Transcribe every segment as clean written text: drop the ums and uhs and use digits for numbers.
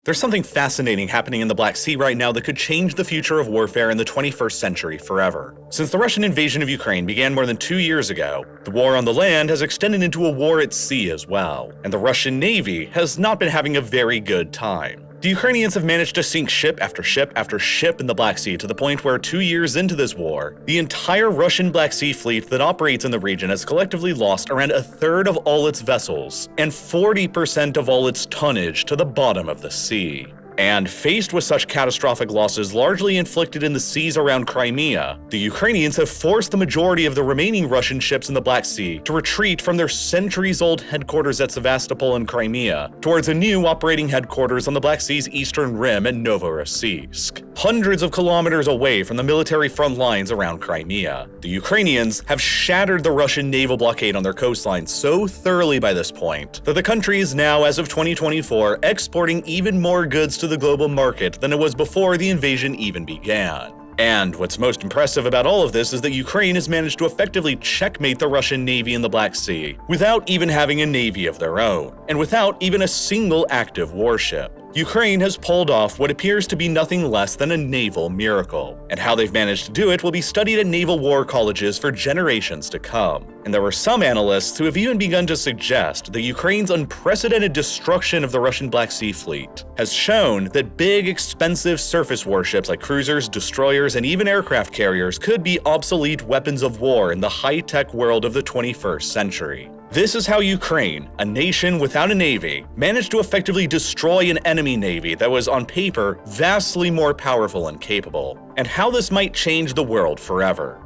There's something fascinating happening in the Black Sea right now that could change the future of warfare in the 21st century forever. Since the Russian invasion of Ukraine began more than 2 years ago, the war on the land has extended into a war at sea as well, and the Russian Navy has not been having a very good time. The Ukrainians have managed to sink ship after ship after ship in the Black Sea to the point where 2 years into this war, the entire Russian Black Sea fleet that operates in the region has collectively lost around a third of all its vessels and 40% of all its tonnage to the bottom of the sea. And faced with such catastrophic losses largely inflicted in the seas around Crimea, the Ukrainians have forced the majority of the remaining Russian ships in the Black Sea to retreat from their centuries-old headquarters at Sevastopol and Crimea towards a new operating headquarters on the Black Sea's eastern rim at Novorossiysk, hundreds of kilometers away from the military front lines around Crimea. The Ukrainians have shattered the Russian naval blockade on their coastline so thoroughly by this point that the country is now, as of 2024, exporting even more goods to the global market than it was before the invasion even began. And what's most impressive about all of this is that Ukraine has managed to effectively checkmate the Russian Navy in the Black Sea without even having a navy of their own, and without even a single active warship. Ukraine has pulled off what appears to be nothing less than a naval miracle, and how they've managed to do it will be studied at naval war colleges for generations to come. And there were some analysts who have even begun to suggest that Ukraine's unprecedented destruction of the Russian Black Sea fleet has shown that big, expensive surface warships like cruisers, destroyers, and even aircraft carriers could be obsolete weapons of war in the high-tech world of the 21st century. This is how Ukraine, a nation without a navy, managed to effectively destroy an enemy navy that was, on paper, vastly more powerful and capable, and how this might change the world forever.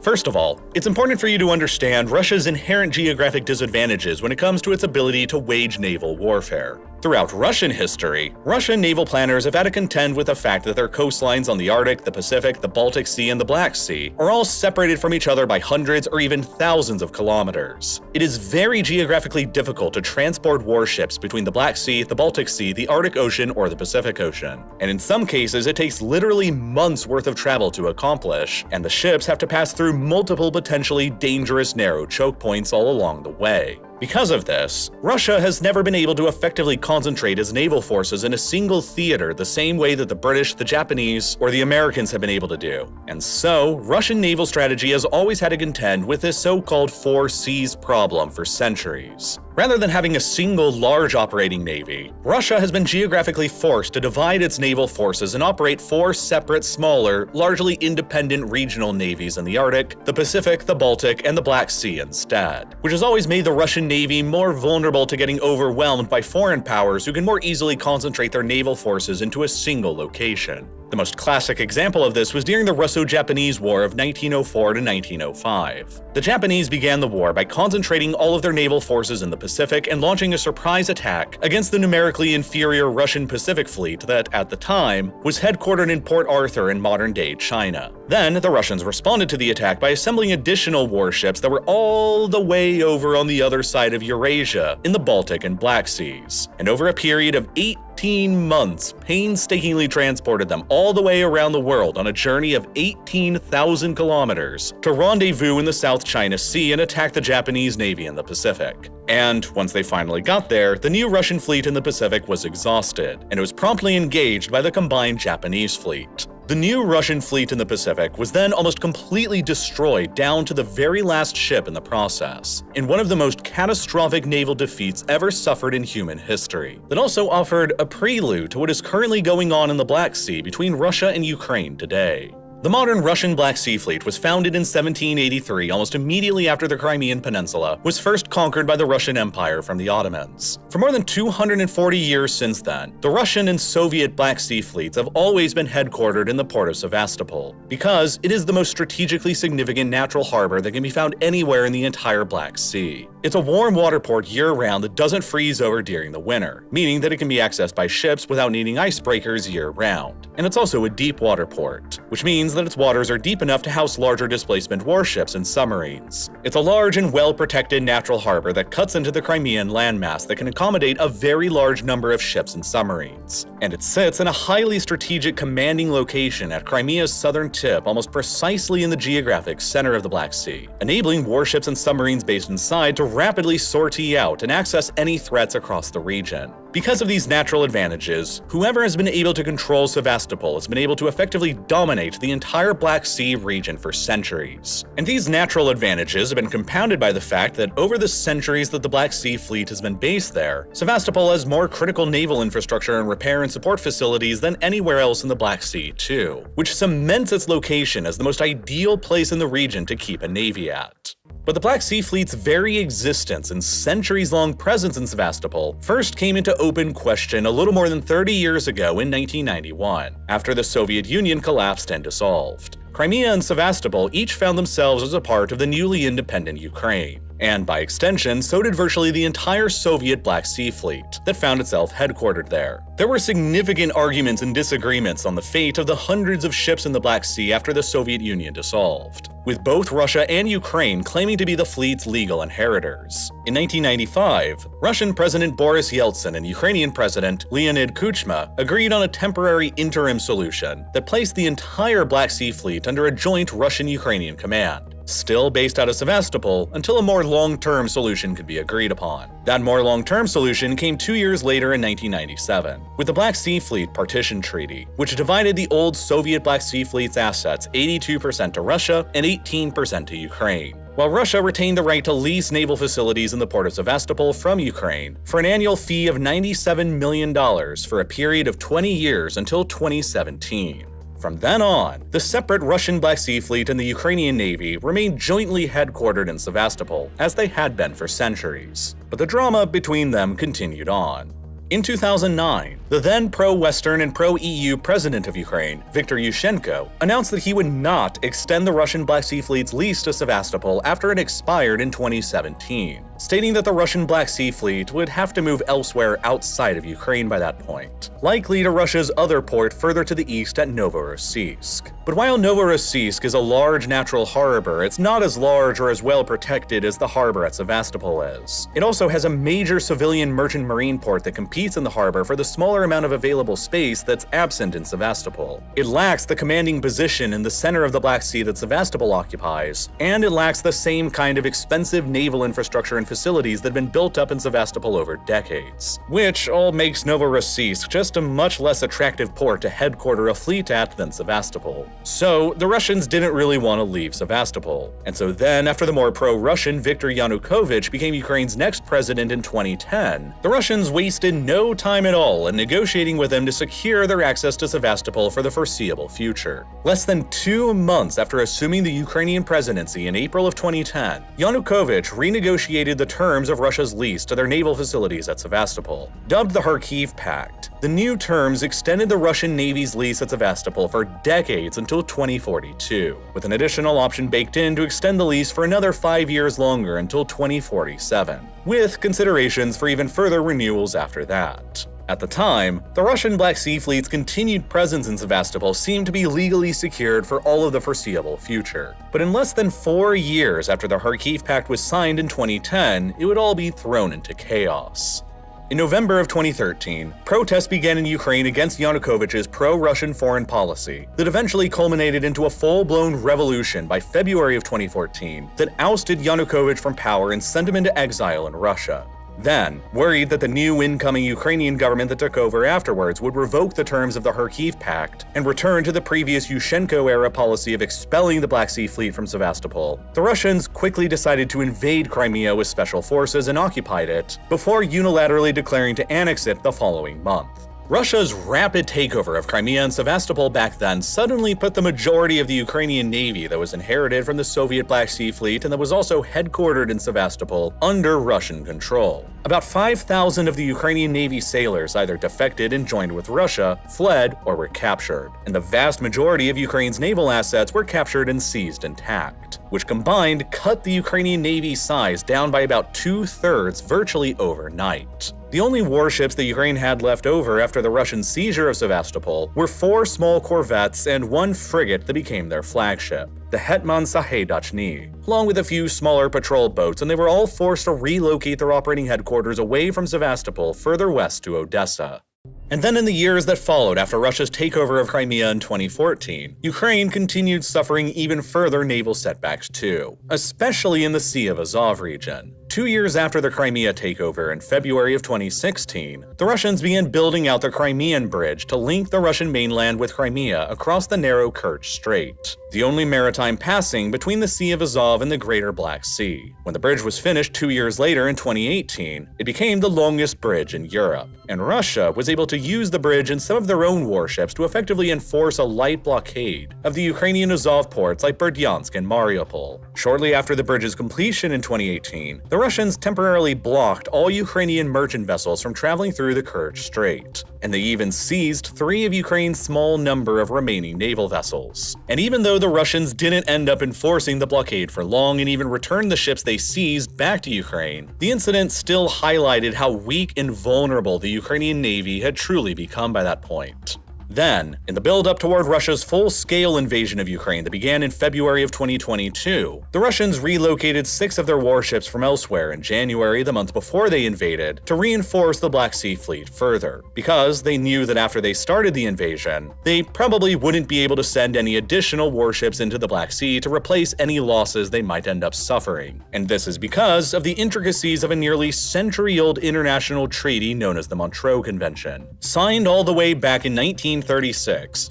First of all, it's important for you to understand Russia's inherent geographic disadvantages when it comes to its ability to wage naval warfare. Throughout Russian history, Russian naval planners have had to contend with the fact that their coastlines on the Arctic, the Pacific, the Baltic Sea, and the Black Sea are all separated from each other by hundreds or even thousands of kilometers. It is very geographically difficult to transport warships between the Black Sea, the Baltic Sea, the Arctic Ocean, or the Pacific Ocean. And in some cases, it takes literally months worth of travel to accomplish, and the ships have to pass through multiple potentially dangerous narrow choke points all along the way. Because of this, Russia has never been able to effectively concentrate its naval forces in a single theater the same way that the British, the Japanese, or the Americans have been able to do. And so, Russian naval strategy has always had to contend with this so-called four seas problem for centuries. Rather than having a single large operating navy, Russia has been geographically forced to divide its naval forces and operate four separate, smaller, largely independent regional navies in the Arctic, the Pacific, the Baltic, and the Black Sea instead, which has always made the Russian Navy more vulnerable to getting overwhelmed by foreign powers who can more easily concentrate their naval forces into a single location. The most classic example of this was during the Russo-Japanese War of 1904 to 1905. The Japanese began the war by concentrating all of their naval forces in the Pacific and launching a surprise attack against the numerically inferior Russian Pacific Fleet that, at the time, was headquartered in Port Arthur in modern-day China. Then, the Russians responded to the attack by assembling additional warships that were all the way over on the other side of Eurasia, in the Baltic and Black Seas. And over a period of 18 months, painstakingly transported them all the way around the world on a journey of 18,000 kilometers to rendezvous in the South China Sea and attack the Japanese Navy in the Pacific. And once they finally got there, the new Russian fleet in the Pacific was exhausted, and it was promptly engaged by the combined Japanese fleet. The new Russian fleet in the Pacific was then almost completely destroyed down to the very last ship in the process, in one of the most catastrophic naval defeats ever suffered in human history, that also offered a prelude to what is currently going on in the Black Sea between Russia and Ukraine today. The modern Russian Black Sea Fleet was founded in 1783, almost immediately after the Crimean Peninsula was first conquered by the Russian Empire from the Ottomans. For more than 240 years since then, the Russian and Soviet Black Sea Fleets have always been headquartered in the port of Sevastopol, because it is the most strategically significant natural harbor that can be found anywhere in the entire Black Sea. It's a warm water port year-round that doesn't freeze over during the winter, meaning that it can be accessed by ships without needing icebreakers year-round. And it's also a deep water port, which means means that its waters are deep enough to house larger displacement warships and submarines. It's a large and well-protected natural harbor that cuts into the Crimean landmass that can accommodate a very large number of ships and submarines. And it sits in a highly strategic commanding location at Crimea's southern tip, almost precisely in the geographic center of the Black Sea, enabling warships and submarines based inside to rapidly sortie out and access any threats across the region. Because of these natural advantages, whoever has been able to control Sevastopol has been able to effectively dominate the entire Black Sea region for centuries. And these natural advantages have been compounded by the fact that over the centuries that the Black Sea Fleet has been based there, Sevastopol has more critical naval infrastructure and repair and support facilities than anywhere else in the Black Sea too, which cements its location as the most ideal place in the region to keep a navy at. But the Black Sea Fleet's very existence and centuries-long presence in Sevastopol first came into open question a little more than 30 years ago in 1991, after the Soviet Union collapsed and dissolved. Crimea and Sevastopol each found themselves as a part of the newly independent Ukraine. And by extension, so did virtually the entire Soviet Black Sea Fleet that found itself headquartered there. There were significant arguments and disagreements on the fate of the hundreds of ships in the Black Sea after the Soviet Union dissolved, with both Russia and Ukraine claiming to be the fleet's legal inheritors. In 1995, Russian President Boris Yeltsin and Ukrainian President Leonid Kuchma agreed on a temporary interim solution that placed the entire Black Sea Fleet under a joint Russian-Ukrainian command, still based out of Sevastopol until a more long-term solution could be agreed upon. That more long-term solution came 2 years later in 1997, with the Black Sea Fleet Partition Treaty, which divided the old Soviet Black Sea Fleet's assets 82% to Russia and 18% to Ukraine, while Russia retained the right to lease naval facilities in the port of Sevastopol from Ukraine for an annual fee of $97 million for a period of 20 years until 2017. From then on, the separate Russian Black Sea Fleet and the Ukrainian Navy remained jointly headquartered in Sevastopol, as they had been for centuries. But the drama between them continued on. In 2009, the then pro-Western and pro-EU president of Ukraine, Viktor Yushchenko, announced that he would not extend the Russian Black Sea Fleet's lease to Sevastopol after it expired in 2017, stating that the Russian Black Sea Fleet would have to move elsewhere outside of Ukraine by that point, likely to Russia's other port further to the east at Novorossiysk. But while Novorossiysk is a large natural harbor, it's not as large or as well protected as the harbor at Sevastopol is. It also has a major civilian merchant marine port that competes in the harbor for the smaller amount of available space that's absent in Sevastopol. It lacks the commanding position in the center of the Black Sea that Sevastopol occupies, and it lacks the same kind of expensive naval infrastructure and facilities that have been built up in Sevastopol over decades, which all makes Novorossiysk just a much less attractive port to headquarter a fleet at than Sevastopol. So the Russians didn't really want to leave Sevastopol. And so then, after the more pro-Russian Viktor Yanukovych became Ukraine's next president in 2010, the Russians wasted no time at all in negotiating with him to secure their access to Sevastopol for the foreseeable future. Less than 2 months after assuming the Ukrainian presidency in April of 2010, Yanukovych renegotiated the terms of Russia's lease to their naval facilities at Sevastopol. Dubbed the Kharkiv Pact, the new terms extended the Russian Navy's lease at Sevastopol for decades until 2042, with an additional option baked in to extend the lease for another 5 years longer until 2047, with considerations for even further renewals after that. At the time, the Russian Black Sea Fleet's continued presence in Sevastopol seemed to be legally secured for all of the foreseeable future. But in less than 4 years after the Kharkiv Pact was signed in 2010, it would all be thrown into chaos. In November of 2013, protests began in Ukraine against Yanukovych's pro-Russian foreign policy that eventually culminated into a full-blown revolution by February of 2014 that ousted Yanukovych from power and sent him into exile in Russia. Then, worried that the new incoming Ukrainian government that took over afterwards would revoke the terms of the Kharkiv Pact and return to the previous Yushchenko-era policy of expelling the Black Sea Fleet from Sevastopol, the Russians quickly decided to invade Crimea with special forces and occupied it, before unilaterally declaring to annex it the following month. Russia's rapid takeover of Crimea and Sevastopol back then suddenly put the majority of the Ukrainian Navy that was inherited from the Soviet Black Sea Fleet and that was also headquartered in Sevastopol under Russian control. About 5,000 of the Ukrainian Navy sailors either defected and joined with Russia, fled, or were captured, and the vast majority of Ukraine's naval assets were captured and seized intact, which combined cut the Ukrainian Navy's size down by about 2/3 virtually overnight. The only warships that Ukraine had left over after the Russian seizure of Sevastopol were 4 small corvettes and 1 frigate that became their flagship, the Hetman Sahaydachny, along with a few smaller patrol boats, and they were all forced to relocate their operating headquarters away from Sevastopol further west to Odessa. And then in the years that followed after Russia's takeover of Crimea in 2014, Ukraine continued suffering even further naval setbacks too, especially in the Sea of Azov region. 2 years after the Crimea takeover in February of 2016, the Russians began building out the Crimean Bridge to link the Russian mainland with Crimea across the narrow Kerch Strait, the only maritime passing between the Sea of Azov and the Greater Black Sea. When the bridge was finished 2 years later in 2018, it became the longest bridge in Europe, and Russia was able to use the bridge and some of their own warships to effectively enforce a light blockade of the Ukrainian Azov ports like Berdyansk and Mariupol. Shortly after the bridge's completion in 2018, the Russians temporarily blocked all Ukrainian merchant vessels from traveling through the Kerch Strait, and they even seized 3 of Ukraine's small number of remaining naval vessels. And even though the Russians didn't end up enforcing the blockade for long and even returned the ships they seized back to Ukraine, the incident still highlighted how weak and vulnerable the Ukrainian Navy had truly become by that point. Then, in the build-up toward Russia's full-scale invasion of Ukraine that began in February of 2022, the Russians relocated 6 of their warships from elsewhere in January, the month before they invaded, to reinforce the Black Sea Fleet further, because they knew that after they started the invasion, they probably wouldn't be able to send any additional warships into the Black Sea to replace any losses they might end up suffering. And this is because of the intricacies of a nearly century-old international treaty known as the Montreux Convention. Signed all the way back in 1936,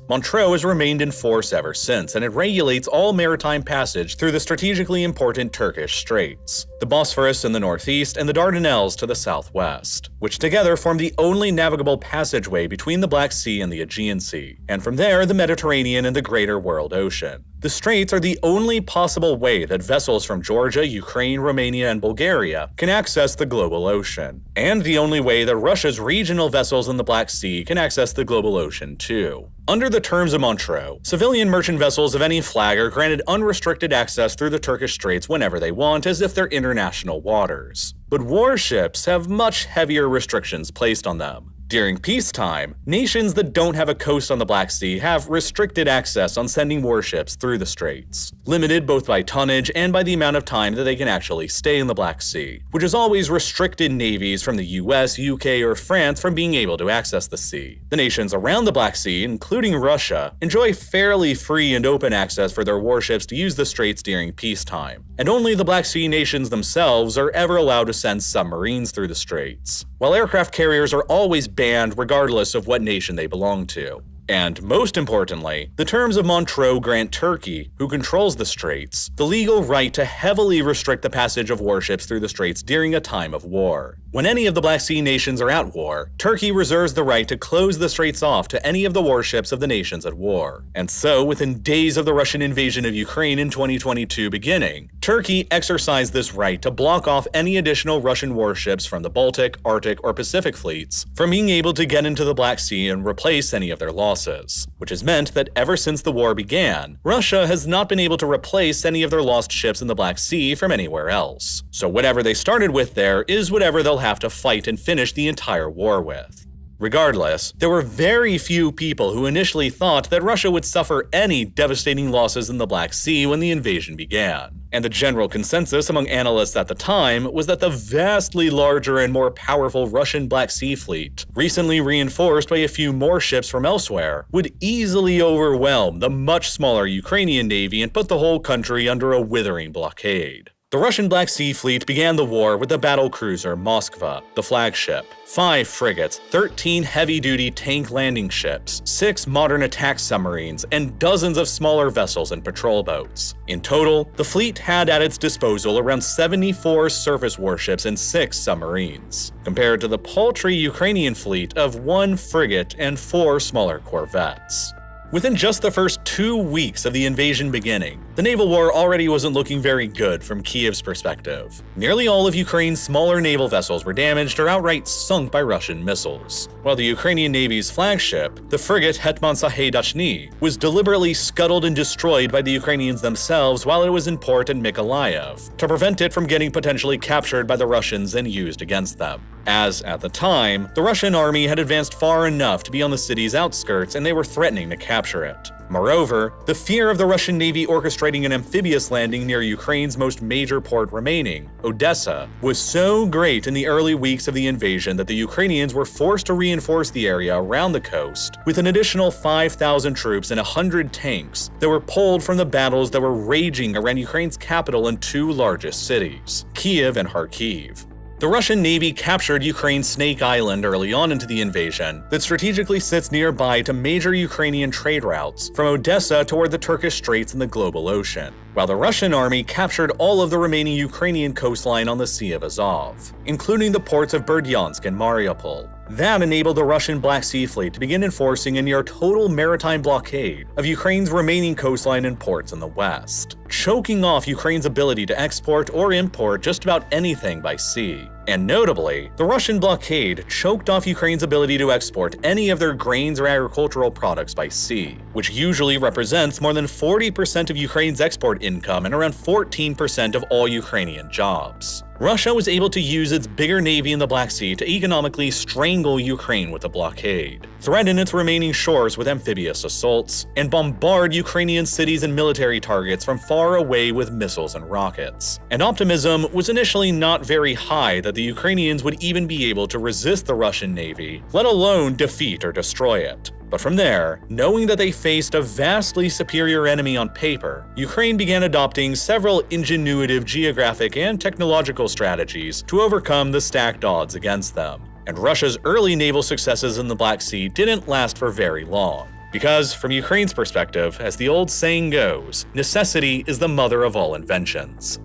Montreux has remained in force ever since, and it regulates all maritime passage through the strategically important Turkish Straits, the Bosphorus in the northeast and the Dardanelles to the southwest, which together form the only navigable passageway between the Black Sea and the Aegean Sea, and from there the Mediterranean and the Greater World Ocean. The straits are the only possible way that vessels from Georgia, Ukraine, Romania, and Bulgaria can access the global ocean, and the only way that Russia's regional vessels in the Black Sea can access the global ocean too. Under the terms of Montreux, civilian merchant vessels of any flag are granted unrestricted access through the Turkish Straits whenever they want, as if they're international waters. But warships have much heavier restrictions placed on them. During peacetime, nations that don't have a coast on the Black Sea have restricted access on sending warships through the straits, limited both by tonnage and by the amount of time that they can actually stay in the Black Sea, which has always restricted navies from the US, UK, or France from being able to access the sea. The nations around the Black Sea, including Russia, enjoy fairly free and open access for their warships to use the straits during peacetime, and only the Black Sea nations themselves are ever allowed to send submarines through the straits, while aircraft carriers are always banned regardless of what nation they belong to. And most importantly, the terms of Montreux grant Turkey, who controls the straits, the legal right to heavily restrict the passage of warships through the straits during a time of war. When any of the Black Sea nations are at war, Turkey reserves the right to close the straits off to any of the warships of the nations at war. And so, within days of the Russian invasion of Ukraine in 2022 beginning, Turkey exercised this right to block off any additional Russian warships from the Baltic, Arctic, or Pacific fleets from being able to get into the Black Sea and replace any of their losses, which has meant that ever since the war began, Russia has not been able to replace any of their lost ships in the Black Sea from anywhere else. So whatever they started with there is whatever they'll have to fight and finish the entire war with. Regardless, there were very few people who initially thought that Russia would suffer any devastating losses in the Black Sea when the invasion began. And the general consensus among analysts at the time was that the vastly larger and more powerful Russian Black Sea fleet, recently reinforced by a few more ships from elsewhere, would easily overwhelm the much smaller Ukrainian navy and put the whole country under a withering blockade. The Russian Black Sea Fleet began the war with the battle cruiser Moskva, the flagship, 5 frigates, 13 heavy-duty tank landing ships, 6 modern attack submarines, and dozens of smaller vessels and patrol boats. In total, the fleet had at its disposal around 74 surface warships and 6 submarines, compared to the paltry Ukrainian fleet of 1 frigate and 4 smaller corvettes. Within just the first 2 weeks of the invasion beginning, the naval war already wasn't looking very good from Kiev's perspective. Nearly all of Ukraine's smaller naval vessels were damaged or outright sunk by Russian missiles, while the Ukrainian Navy's flagship, the frigate Hetman Sahaydachny, was deliberately scuttled and destroyed by the Ukrainians themselves while it was in port in Mykolaiv, to prevent it from getting potentially captured by the Russians and used against them. As, at the time, the Russian army had advanced far enough to be on the city's outskirts and they were threatening to capture it. Moreover, the fear of the Russian Navy orchestrating an amphibious landing near Ukraine's most major port remaining, Odessa, was so great in the early weeks of the invasion that the Ukrainians were forced to reinforce the area around the coast with an additional 5,000 troops and 100 tanks that were pulled from the battles that were raging around Ukraine's capital and 2 largest cities, Kiev and Kharkiv. The Russian Navy captured Ukraine's Snake Island early on into the invasion that strategically sits nearby to major Ukrainian trade routes from Odessa toward the Turkish Straits and the global ocean, while the Russian army captured all of the remaining Ukrainian coastline on the Sea of Azov, including the ports of Berdyansk and Mariupol. That enabled the Russian Black Sea Fleet to begin enforcing a near-total maritime blockade of Ukraine's remaining coastline and ports in the west, choking off Ukraine's ability to export or import just about anything by sea. And notably, the Russian blockade choked off Ukraine's ability to export any of their grains or agricultural products by sea, which usually represents more than 40% of Ukraine's export income and around 14% of all Ukrainian jobs. Russia was able to use its bigger navy in the Black Sea to economically strangle Ukraine with a blockade, threaten its remaining shores with amphibious assaults, and bombard Ukrainian cities and military targets from far away with missiles and rockets. And optimism was initially not very high that the Ukrainians would even be able to resist the Russian Navy, let alone defeat or destroy it. But from there, knowing that they faced a vastly superior enemy on paper, Ukraine began adopting several ingenuitive geographic and technological strategies to overcome the stacked odds against them. And Russia's early naval successes in the Black Sea didn't last for very long. Because, from Ukraine's perspective, as the old saying goes, necessity is the mother of all inventions.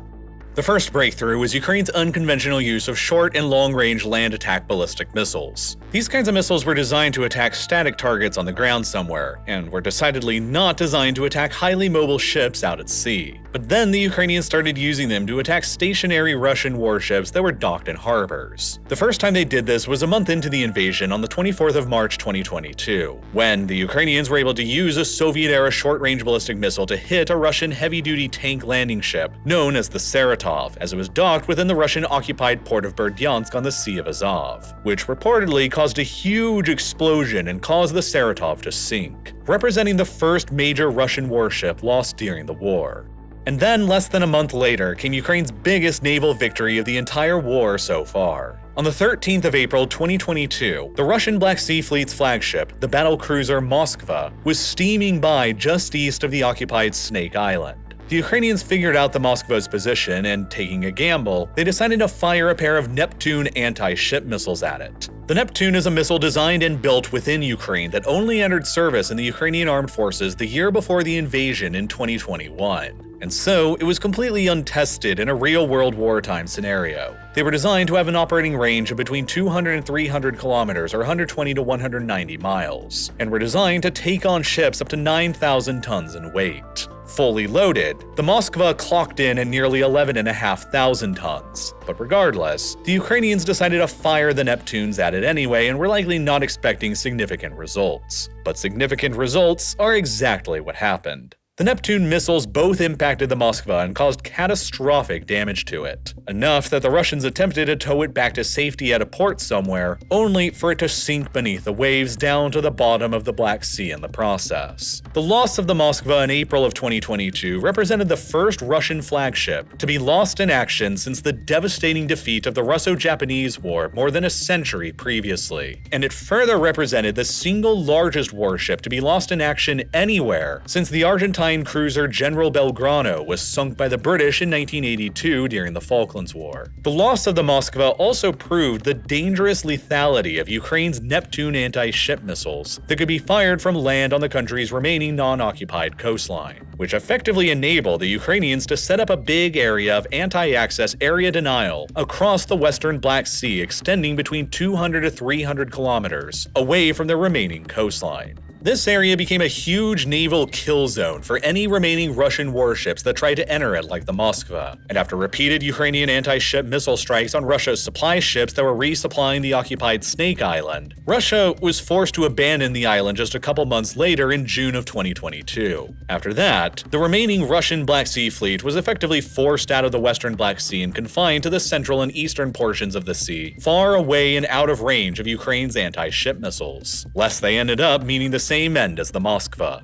The first breakthrough was Ukraine's unconventional use of short and long-range land attack ballistic missiles. These kinds of missiles were designed to attack static targets on the ground somewhere, and were decidedly not designed to attack highly mobile ships out at sea. But then the Ukrainians started using them to attack stationary Russian warships that were docked in harbors. The first time they did this was a month into the invasion on the 24th of March 2022, when the Ukrainians were able to use a Soviet-era short-range ballistic missile to hit a Russian heavy-duty tank landing ship known as the Saratov, as it was docked within the Russian-occupied port of Berdyansk on the Sea of Azov, which reportedly caused a huge explosion and caused the Saratov to sink, representing the first major Russian warship lost during the war. And then, less than a month later, came Ukraine's biggest naval victory of the entire war so far. On the 13th of April 2022, the Russian Black Sea Fleet's flagship, the battlecruiser Moskva, was steaming by just east of the occupied Snake Island. The Ukrainians figured out the Moskva's position, and taking a gamble, they decided to fire a pair of Neptune anti-ship missiles at it. The Neptune is a missile designed and built within Ukraine that only entered service in the Ukrainian armed forces the year before the invasion in 2021. And so, it was completely untested in a real-world wartime scenario. They were designed to have an operating range of between 200 and 300 kilometers or 120 to 190 miles, and were designed to take on ships up to 9,000 tons in weight. Fully loaded, the Moskva clocked in at nearly 11,500 tons. But regardless, the Ukrainians decided to fire the Neptunes at it anyway and were likely not expecting significant results. But significant results are exactly what happened. The Neptune missiles both impacted the Moskva and caused catastrophic damage to it, enough that the Russians attempted to tow it back to safety at a port somewhere, only for it to sink beneath the waves down to the bottom of the Black Sea in the process. The loss of the Moskva in April of 2022 represented the first Russian flagship to be lost in action since the devastating defeat of the Russo-Japanese War more than a century previously, and it further represented the single largest warship to be lost in action anywhere since the Argentine cruiser General Belgrano was sunk by the British in 1982 during the Falklands War. The loss of the Moskva also proved the dangerous lethality of Ukraine's Neptune anti-ship missiles that could be fired from land on the country's remaining non-occupied coastline, which effectively enabled the Ukrainians to set up a big area of anti-access area denial across the western Black Sea extending between 200 to 300 kilometers away from their remaining coastline. This area became a huge naval kill zone for any remaining Russian warships that tried to enter it, like the Moskva. And after repeated Ukrainian anti-ship missile strikes on Russia's supply ships that were resupplying the occupied Snake Island, Russia was forced to abandon the island just a couple months later in June of 2022. After that, the remaining Russian Black Sea fleet was effectively forced out of the western Black Sea and confined to the central and eastern portions of the sea, far away and out of range of Ukraine's anti-ship missiles. Lest they ended up meaning the same end as the Moskva.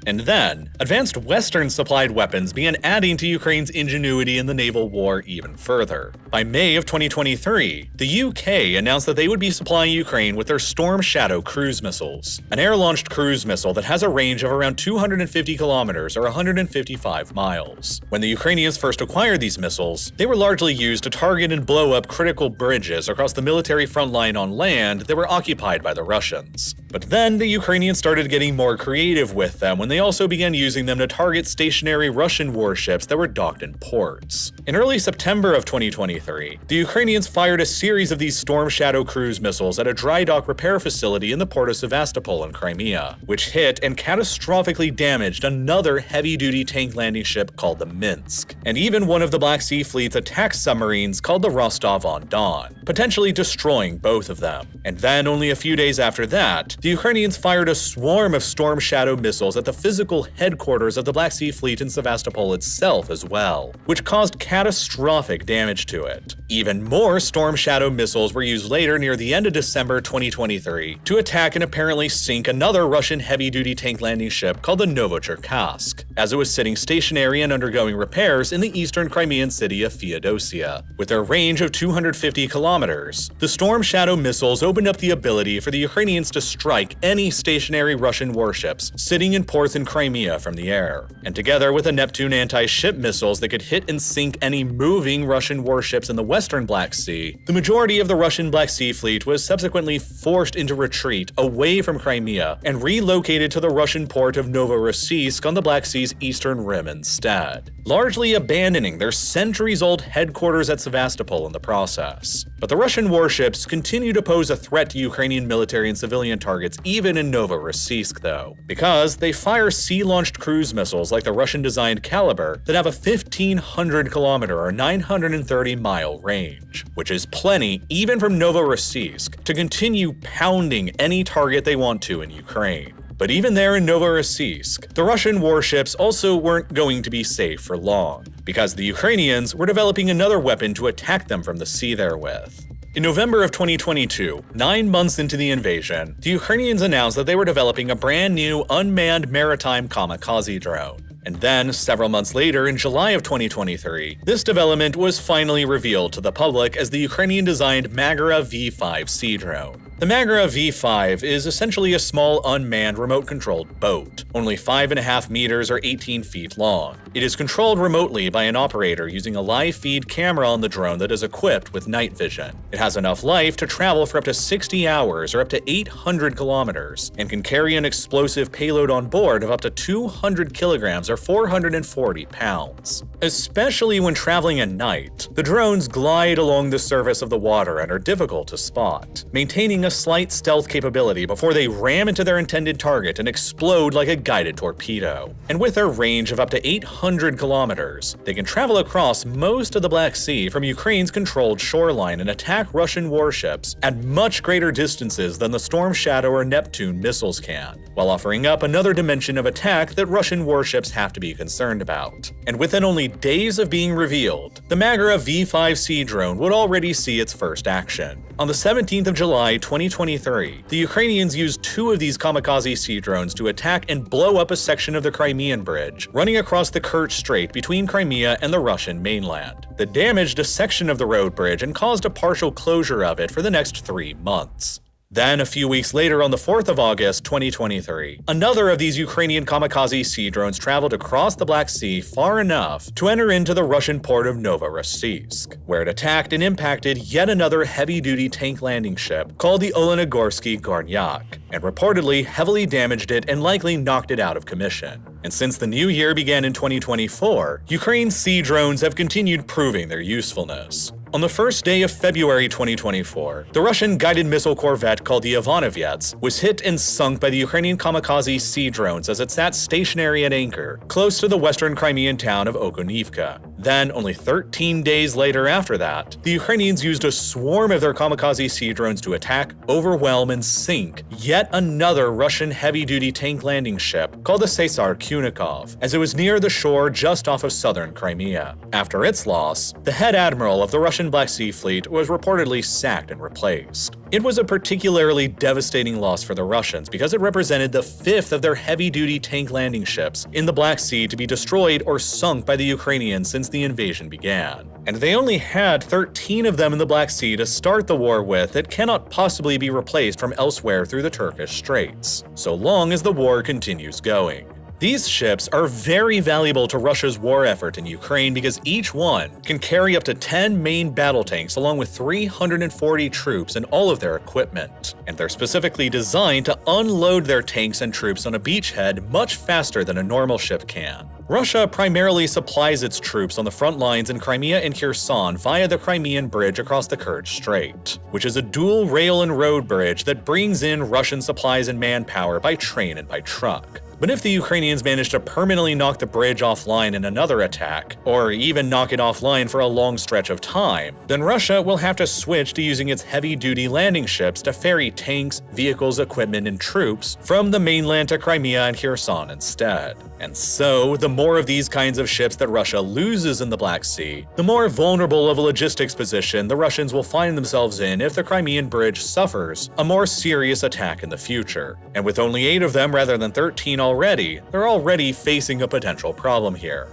And then, advanced Western-supplied weapons began adding to Ukraine's ingenuity in the naval war even further. By May of 2023, the UK announced that they would be supplying Ukraine with their Storm Shadow cruise missiles, an air-launched cruise missile that has a range of around 250 kilometers or 155 miles. When the Ukrainians first acquired these missiles, they were largely used to target and blow up critical bridges across the military front line on land that were occupied by the Russians. But then the Ukrainians started getting more creative with them when they also began using them to target stationary Russian warships that were docked in ports. In early September of 2023, the Ukrainians fired a series of these Storm Shadow cruise missiles at a dry dock repair facility in the port of Sevastopol in Crimea, which hit and catastrophically damaged another heavy-duty tank landing ship called the Minsk, and even one of the Black Sea Fleet's attack submarines called the Rostov-on-Don, potentially destroying both of them. And then, only a few days after that, the Ukrainians fired a swarm of Storm Shadow missiles at the physical headquarters of the Black Sea Fleet in Sevastopol itself as well, which caused catastrophic damage to it. Even more Storm Shadow missiles were used later near the end of December 2023 to attack and apparently sink another Russian heavy-duty tank landing ship called the Novocherkassk, as it was sitting stationary and undergoing repairs in the eastern Crimean city of Feodosia. With their range of 250 kilometers, the Storm Shadow missiles opened up the ability for the Ukrainians to strike any stationary Russian warships sitting in ports in Crimea from the air. And together with the Neptune anti-ship missiles that could hit and sink any moving Russian warships in the western Black Sea, the majority of the Russian Black Sea Fleet was subsequently forced into retreat away from Crimea and relocated to the Russian port of Novorossiysk on the Black Sea's eastern rim instead, largely abandoning their centuries-old headquarters at Sevastopol in the process. But the Russian warships continue to pose a threat to Ukrainian military and civilian targets even in Novorossiysk though, because they fire sea-launched cruise missiles like the Russian-designed Caliber that have a 1,500-kilometer or 930-mile range, which is plenty even from Novorossiysk to continue pounding any target they want to in Ukraine. But even there in Novorossiysk, the Russian warships also weren't going to be safe for long, because the Ukrainians were developing another weapon to attack them from the sea therewith. In November of 2022, 9 months into the invasion, the Ukrainians announced that they were developing a brand new unmanned maritime kamikaze drone. And then, several months later, in July of 2023, this development was finally revealed to the public as the Ukrainian-designed Magara V5 sea drone. The Magara V5 is essentially a small unmanned remote-controlled boat, only 5.5 meters or 18 feet long. It is controlled remotely by an operator using a live-feed camera on the drone that is equipped with night vision. It has enough life to travel for up to 60 hours or up to 800 kilometers, and can carry an explosive payload on board of up to 200 kilograms or 440 pounds. Especially when traveling at night, the drones glide along the surface of the water and are difficult to spot, maintaining a slight stealth capability before they ram into their intended target and explode like a guided torpedo. And with their range of up to 800 kilometers, they can travel across most of the Black Sea from Ukraine's controlled shoreline and attack Russian warships at much greater distances than the Storm Shadow or Neptune missiles can, while offering up another dimension of attack that Russian warships have to be concerned about. And within only days of being revealed, the Magara V5 sea drone would already see its first action. On the 17th of July 2023, the Ukrainians used 2 of these kamikaze sea drones to attack and blow up a section of the Crimean Bridge, running across the Kerch Strait between Crimea and the Russian mainland. That damaged a section of the road bridge and caused a partial closure of it for the next 3 months. Then, a few weeks later on the 4th of August 2023, another of these Ukrainian kamikaze sea drones traveled across the Black Sea far enough to enter into the Russian port of Novorossiysk, where it attacked and impacted yet another heavy-duty tank landing ship called the Olenogorsky Gornyak, and reportedly heavily damaged it and likely knocked it out of commission. And since the new year began in 2024, Ukraine's sea drones have continued proving their usefulness. On the first day of February 2024, the Russian guided missile corvette called the Ivanovets was hit and sunk by the Ukrainian kamikaze sea drones as it sat stationary at anchor, close to the western Crimean town of Okonivka. Then, only 13 days later after that, the Ukrainians used a swarm of their kamikaze sea drones to attack, overwhelm, and sink yet another Russian heavy-duty tank landing ship called the Caesar Kunikov, as it was near the shore just off of southern Crimea. After its loss, the head admiral of the Russian Black Sea Fleet was reportedly sacked and replaced. It was a particularly devastating loss for the Russians because it represented the fifth of their heavy-duty tank landing ships in the Black Sea to be destroyed or sunk by the Ukrainians since the invasion began. And they only had 13 of them in the Black Sea to start the war with that cannot possibly be replaced from elsewhere through the Turkish Straits, so long as the war continues going. These ships are very valuable to Russia's war effort in Ukraine because each one can carry up to 10 main battle tanks along with 340 troops and all of their equipment. And they're specifically designed to unload their tanks and troops on a beachhead much faster than a normal ship can. Russia primarily supplies its troops on the front lines in Crimea and Kherson via the Crimean Bridge across the Kerch Strait, which is a dual rail and road bridge that brings in Russian supplies and manpower by train and by truck. But if the Ukrainians manage to permanently knock the bridge offline in another attack, or even knock it offline for a long stretch of time, then Russia will have to switch to using its heavy-duty landing ships to ferry tanks, vehicles, equipment, and troops from the mainland to Crimea and Kherson instead. And so, the more of these kinds of ships that Russia loses in the Black Sea, the more vulnerable of a logistics position the Russians will find themselves in if the Crimean Bridge suffers a more serious attack in the future. And with only 8 of them rather than 13 already, they're already facing a potential problem here.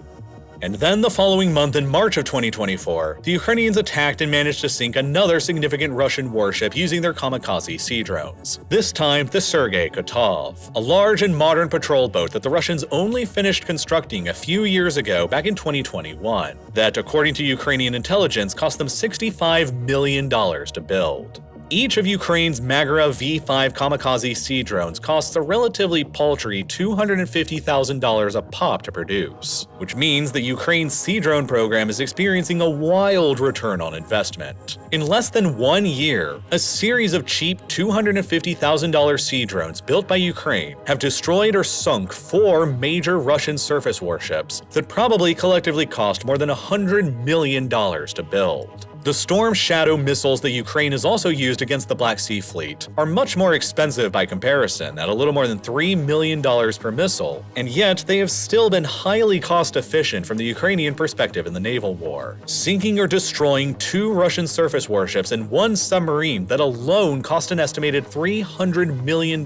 And then the following month in March of 2024, the Ukrainians attacked and managed to sink another significant Russian warship using their kamikaze sea drones. This time, the Sergei Kotov, a large and modern patrol boat that the Russians only finished constructing a few years ago back in 2021, that, according to Ukrainian intelligence, cost them $65 million to build. Each of Ukraine's Magara V5 kamikaze sea drones costs a relatively paltry $250,000 a pop to produce, which means the Ukraine's sea drone program is experiencing a wild return on investment. In less than 1 year, a series of cheap $250,000 sea drones built by Ukraine have destroyed or sunk 4 major Russian surface warships that probably collectively cost more than $100 million to build. The Storm Shadow missiles that Ukraine has also used against the Black Sea Fleet are much more expensive by comparison, at a little more than $3 million per missile, and yet they have still been highly cost-efficient from the Ukrainian perspective in the naval war, sinking or destroying 2 Russian surface warships and 1 submarine that alone cost an estimated $300 million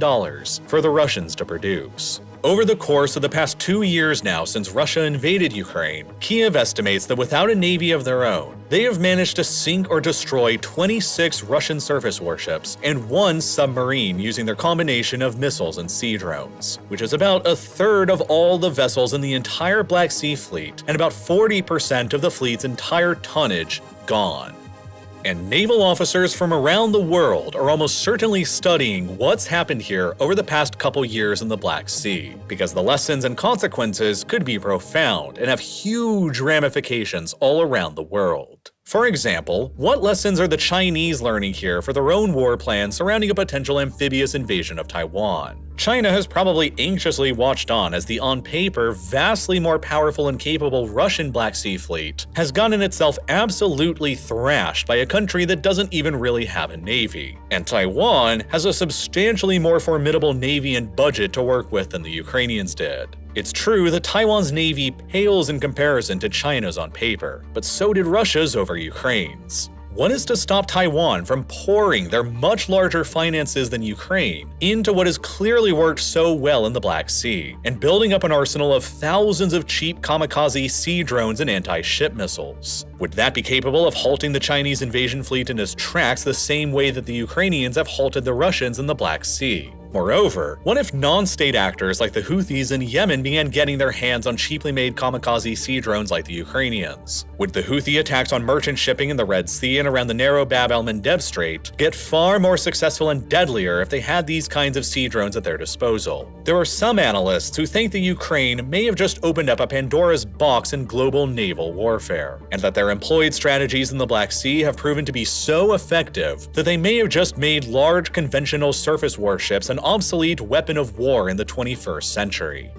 for the Russians to produce. Over the course of the past 2 years now since Russia invaded Ukraine, Kiev estimates that without a navy of their own, they have managed to sink or destroy 26 Russian surface warships and 1 submarine using their combination of missiles and sea drones, which is about a third of all the vessels in the entire Black Sea Fleet and about 40% of the fleet's entire tonnage gone. And naval officers from around the world are almost certainly studying what's happened here over the past couple years in the Black Sea, because the lessons and consequences could be profound and have huge ramifications all around the world. For example, what lessons are the Chinese learning here for their own war plans surrounding a potential amphibious invasion of Taiwan? China has probably anxiously watched on as the on paper vastly more powerful and capable Russian Black Sea Fleet has gotten itself absolutely thrashed by a country that doesn't even really have a navy. And Taiwan has a substantially more formidable navy and budget to work with than the Ukrainians did. It's true that Taiwan's navy pales in comparison to China's on paper, but so did Russia's over Ukraine's. What is to stop Taiwan from pouring their much larger finances than Ukraine into what has clearly worked so well in the Black Sea, and building up an arsenal of thousands of cheap kamikaze sea drones and anti-ship missiles? Would that be capable of halting the Chinese invasion fleet in its tracks the same way that the Ukrainians have halted the Russians in the Black Sea? Moreover, what if non-state actors like the Houthis in Yemen began getting their hands on cheaply made kamikaze sea drones like the Ukrainians? Would the Houthi attacks on merchant shipping in the Red Sea and around the narrow Bab el-Mandeb Strait get far more successful and deadlier if they had these kinds of sea drones at their disposal? There are some analysts who think that Ukraine may have just opened up a Pandora's box in global naval warfare, and that their their employed strategies in the Black Sea have proven to be so effective that they may have just made large conventional surface warships an obsolete weapon of war in the 21st century.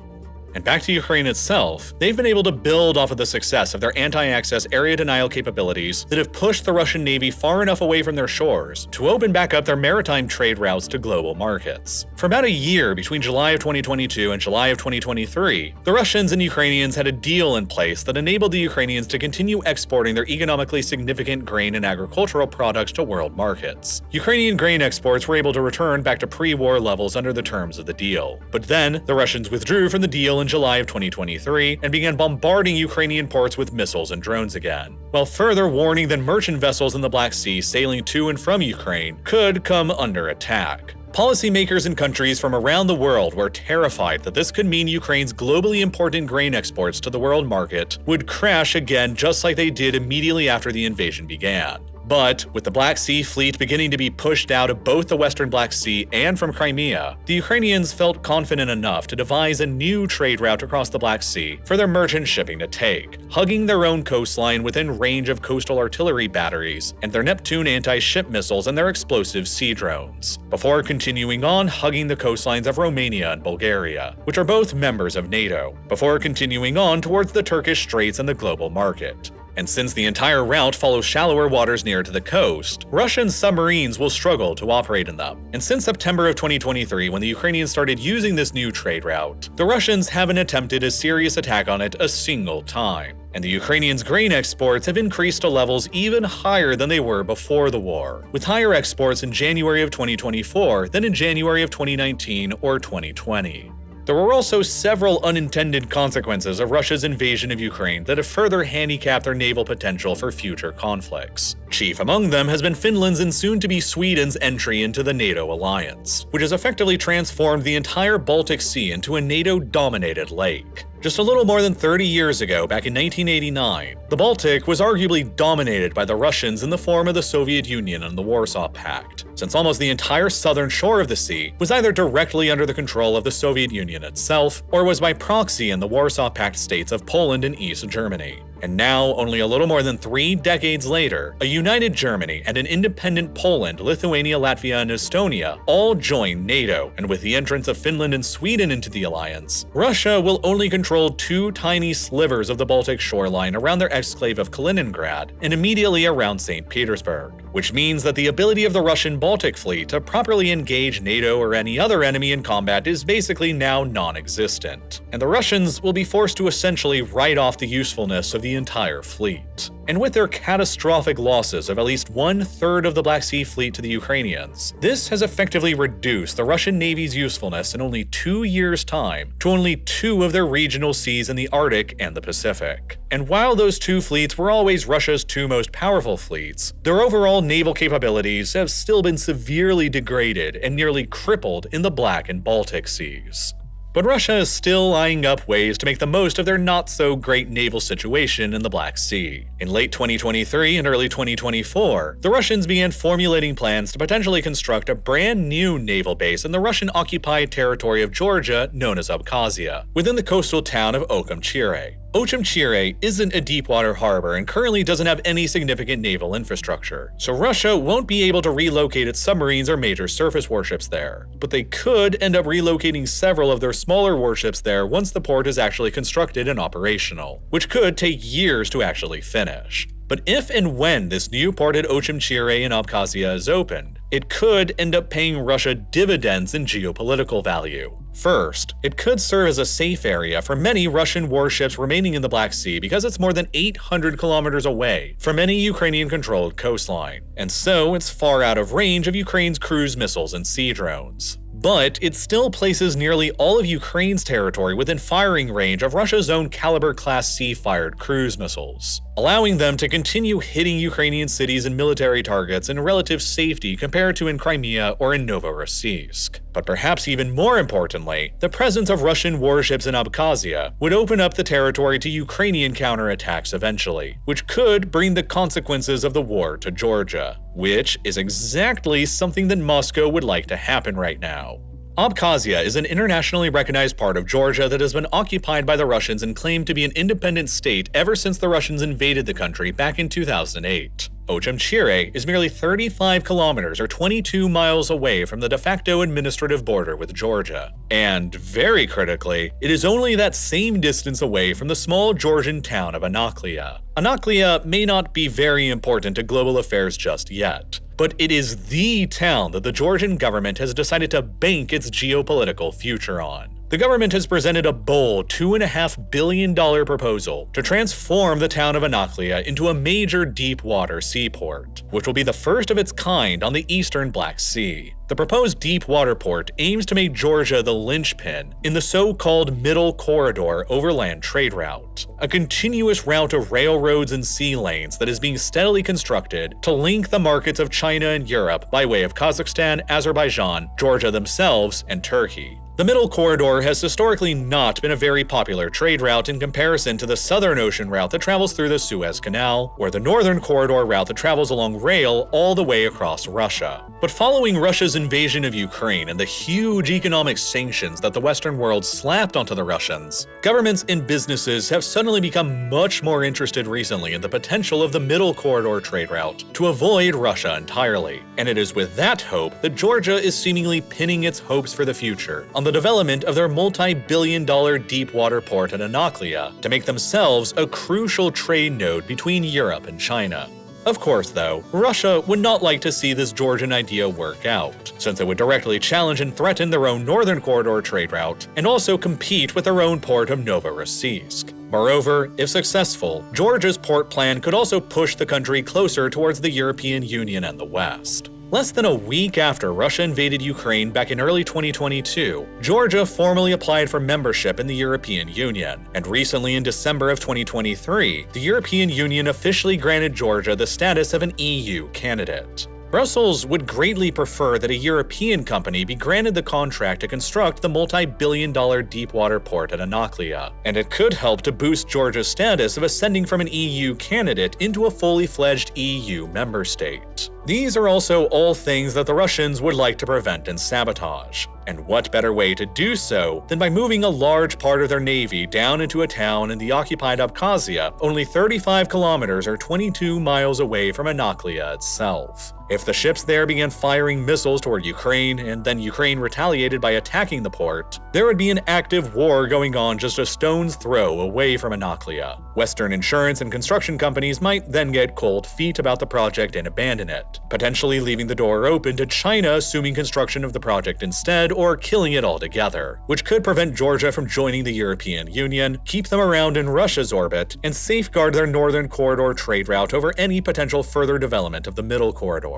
And back to Ukraine itself, they've been able to build off of the success of their anti-access area denial capabilities that have pushed the Russian Navy far enough away from their shores to open back up their maritime trade routes to global markets. For about a year between July of 2022 and July of 2023, the Russians and Ukrainians had a deal in place that enabled the Ukrainians to continue exporting their economically significant grain and agricultural products to world markets. Ukrainian grain exports were able to return back to pre-war levels under the terms of the deal. But then, the Russians withdrew from the deal in July of 2023 and began bombarding Ukrainian ports with missiles and drones again, while further warning that merchant vessels in the Black Sea sailing to and from Ukraine could come under attack. Policymakers in countries from around the world were terrified that this could mean Ukraine's globally important grain exports to the world market would crash again, just like they did immediately after the invasion began. But with the Black Sea Fleet beginning to be pushed out of both the Western Black Sea and from Crimea, the Ukrainians felt confident enough to devise a new trade route across the Black Sea for their merchant shipping to take, hugging their own coastline within range of coastal artillery batteries and their Neptune anti-ship missiles and their explosive sea drones, before continuing on hugging the coastlines of Romania and Bulgaria, which are both members of NATO, before continuing on towards the Turkish Straits and the global market. And since the entire route follows shallower waters near to the coast, Russian submarines will struggle to operate in them. And since September of 2023, when the Ukrainians started using this new trade route, the Russians haven't attempted a serious attack on it a single time. And the Ukrainians' grain exports have increased to levels even higher than they were before the war, with higher exports in January of 2024 than in January of 2019 or 2020. There were also several unintended consequences of Russia's invasion of Ukraine that have further handicapped their naval potential for future conflicts. Chief among them has been Finland's and soon-to-be Sweden's entry into the NATO alliance, which has effectively transformed the entire Baltic Sea into a NATO-dominated lake. Just a little more than 30 years ago, back in 1989, the Baltic was arguably dominated by the Russians in the form of the Soviet Union and the Warsaw Pact, since almost the entire southern shore of the sea was either directly under the control of the Soviet Union itself, or was by proxy in the Warsaw Pact states of Poland and East Germany. And now, only a little more than 3 decades later, a united Germany and an independent Poland, Lithuania, Latvia, and Estonia all join NATO, and with the entrance of Finland and Sweden into the alliance, Russia will only control 2 tiny slivers of the Baltic shoreline around their exclave of Kaliningrad and immediately around St. Petersburg, which means that the ability of the Russian Baltic Fleet to properly engage NATO or any other enemy in combat is basically now non-existent, and the Russians will be forced to essentially write off the usefulness of the entire fleet. And with their catastrophic losses of at least 1/3 of the Black Sea Fleet to the Ukrainians, this has effectively reduced the Russian Navy's usefulness in only 2 years' time to only 2 of their regional seas in the Arctic and the Pacific. And while those 2 fleets were always Russia's 2 most powerful fleets, their overall naval capabilities have still been severely degraded and nearly crippled in the Black and Baltic Seas. But Russia is still eyeing up ways to make the most of their not-so-great naval situation in the Black Sea. In late 2023 and early 2024, the Russians began formulating plans to potentially construct a brand new naval base in the Russian-occupied territory of Georgia known as Abkhazia, within the coastal town of Ochimchire. Ochimchire isn't a deepwater harbor and currently doesn't have any significant naval infrastructure, so Russia won't be able to relocate its submarines or major surface warships there. But they could end up relocating several of their smaller warships there once the port is actually constructed and operational, which could take years to actually finish. But if and when this new port at Ochimchire in Abkhazia is opened, it could end up paying Russia dividends in geopolitical value. First, it could serve as a safe area for many Russian warships remaining in the Black Sea because it's more than 800 kilometers away from any Ukrainian-controlled coastline, and so it's far out of range of Ukraine's cruise missiles and sea drones. But it still places nearly all of Ukraine's territory within firing range of Russia's own Kalibr-class sea-fired cruise missiles, allowing them to continue hitting Ukrainian cities and military targets in relative safety compared to in Crimea or in Novorossiysk. But perhaps even more importantly, the presence of Russian warships in Abkhazia would open up the territory to Ukrainian counterattacks eventually, which could bring the consequences of the war to Georgia, which is exactly something that Moscow would like to happen right now. Abkhazia is an internationally recognized part of Georgia that has been occupied by the Russians and claimed to be an independent state ever since the Russians invaded the country back in 2008. Ochemchire is merely 35 kilometers or 22 miles away from the de facto administrative border with Georgia. And, very critically, it is only that same distance away from the small Georgian town of Anaklia. Anaklia may not be very important to global affairs just yet, but it is the town that the Georgian government has decided to bank its geopolitical future on. The government has presented a bold $2.5 billion proposal to transform the town of Anaklia into a major deep-water seaport, which will be the first of its kind on the eastern Black Sea. The proposed deep-water port aims to make Georgia the linchpin in the so-called Middle Corridor overland trade route, a continuous route of railroads and sea lanes that is being steadily constructed to link the markets of China and Europe by way of Kazakhstan, Azerbaijan, Georgia themselves, and Turkey. The Middle Corridor has historically not been a very popular trade route in comparison to the Southern Ocean route that travels through the Suez Canal, or the Northern Corridor route that travels along rail all the way across Russia. But following Russia's invasion of Ukraine and the huge economic sanctions that the Western world slapped onto the Russians, governments and businesses have suddenly become much more interested recently in the potential of the Middle Corridor trade route to avoid Russia entirely. And it is with that hope that Georgia is seemingly pinning its hopes for the future on the development of their multi-billion-dollar deep-water port at Anaklia to make themselves a crucial trade node between Europe and China. Of course, though, Russia would not like to see this Georgian idea work out, since it would directly challenge and threaten their own Northern Corridor trade route and also compete with their own port of Novorossiysk. Moreover, if successful, Georgia's port plan could also push the country closer towards the European Union and the West. Less than a week after Russia invaded Ukraine back in early 2022, Georgia formally applied for membership in the European Union, and recently in December of 2023, the European Union officially granted Georgia the status of an EU candidate. Brussels would greatly prefer that a European company be granted the contract to construct the multi-billion-dollar deep-water port at Anaklia, and it could help to boost Georgia's status of ascending from an EU candidate into a fully-fledged EU member state. These are also all things that the Russians would like to prevent and sabotage. And what better way to do so than by moving a large part of their navy down into a town in the occupied Abkhazia, only 35 kilometers or 22 miles away from Anaklia itself. If the ships there began firing missiles toward Ukraine, and then Ukraine retaliated by attacking the port, there would be an active war going on just a stone's throw away from Anaklia. Western insurance and construction companies might then get cold feet about the project and abandon it, potentially leaving the door open to China assuming construction of the project instead or killing it altogether, which could prevent Georgia from joining the European Union, keep them around in Russia's orbit, and safeguard their Northern Corridor trade route over any potential further development of the Middle Corridor.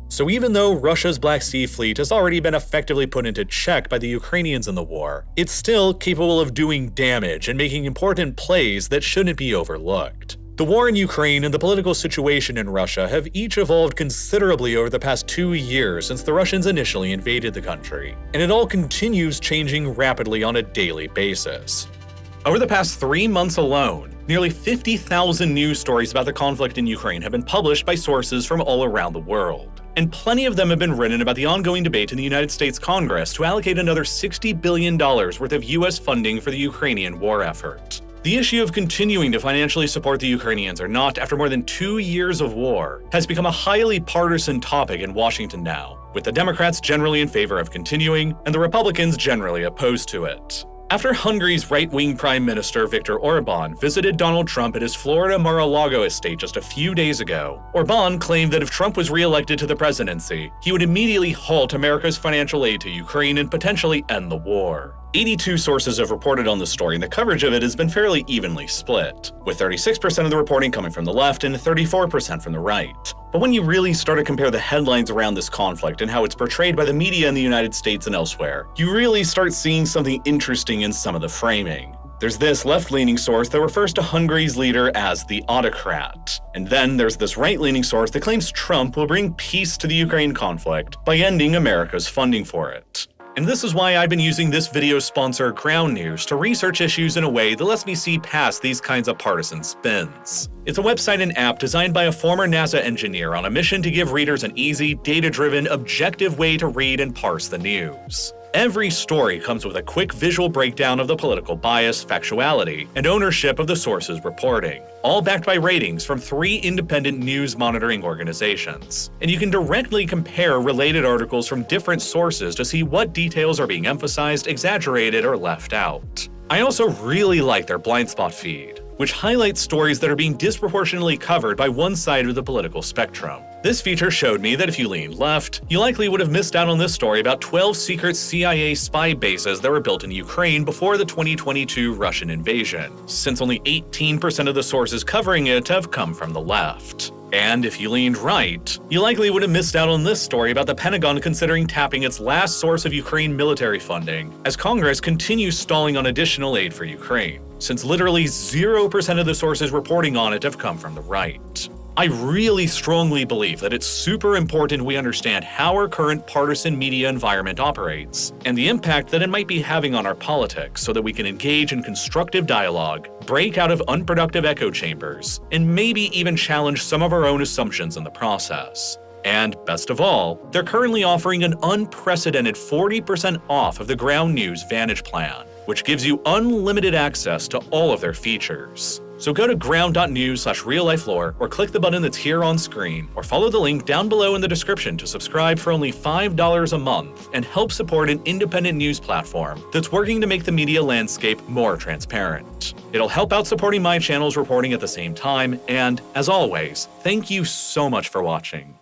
So even though Russia's Black Sea Fleet has already been effectively put into check by the Ukrainians in the war, it's still capable of doing damage and making important plays that shouldn't be overlooked. The war in Ukraine and the political situation in Russia have each evolved considerably over the past 2 years since the Russians initially invaded the country, and it all continues changing rapidly on a daily basis. Over the past 3 months alone, nearly 50,000 news stories about the conflict in Ukraine have been published by sources from all around the world. And plenty of them have been written about the ongoing debate in the United States Congress to allocate another $60 billion worth of US funding for the Ukrainian war effort. The issue of continuing to financially support the Ukrainians or not after more than 2 years of war has become a highly partisan topic in Washington now, with the Democrats generally in favor of continuing and the Republicans generally opposed to it. After Hungary's right-wing Prime Minister Viktor Orbán visited Donald Trump at his Florida Mar-a-Lago estate just a few days ago, Orbán claimed that if Trump was re-elected to the presidency, he would immediately halt America's financial aid to Ukraine and potentially end the war. 82 sources have reported on this story, and the coverage of it has been fairly evenly split, with 36% of the reporting coming from the left and 34% from the right. But when you really start to compare the headlines around this conflict and how it's portrayed by the media in the United States and elsewhere, you really start seeing something interesting in some of the framing. There's this left-leaning source that refers to Hungary's leader as the autocrat. And then there's this right-leaning source that claims Trump will bring peace to the Ukraine conflict by ending America's funding for it. And this is why I've been using this video's sponsor, Ground News, to research issues in a way that lets me see past these kinds of partisan spins. It's a website and app designed by a former NASA engineer on a mission to give readers an easy, data-driven, objective way to read and parse the news. Every story comes with a quick visual breakdown of the political bias, factuality, and ownership of the sources reporting, all backed by ratings from 3 independent news monitoring organizations. And you can directly compare related articles from different sources to see what details are being emphasized, exaggerated, or left out. I also really like their blind spot feed, which highlights stories that are being disproportionately covered by one side of the political spectrum. This feature showed me that if you leaned left, you likely would have missed out on this story about 12 secret CIA spy bases that were built in Ukraine before the 2022 Russian invasion, since only 18% of the sources covering it have come from the left. And if you leaned right, you likely would have missed out on this story about the Pentagon considering tapping its last source of Ukraine military funding, as Congress continues stalling on additional aid for Ukraine, since literally 0% of the sources reporting on it have come from the right. I really strongly believe that it's super important we understand how our current partisan media environment operates, and the impact that it might be having on our politics so that we can engage in constructive dialogue, break out of unproductive echo chambers, and maybe even challenge some of our own assumptions in the process. And best of all, they're currently offering an unprecedented 40% off of the Ground News Vantage plan, which gives you unlimited access to all of their features. So go to ground.news/reallifelore or click the button that's here on screen, or follow the link down below in the description to subscribe for only $5 a month and help support an independent news platform that's working to make the media landscape more transparent. It'll help out supporting my channel's reporting at the same time, and as always, thank you so much for watching.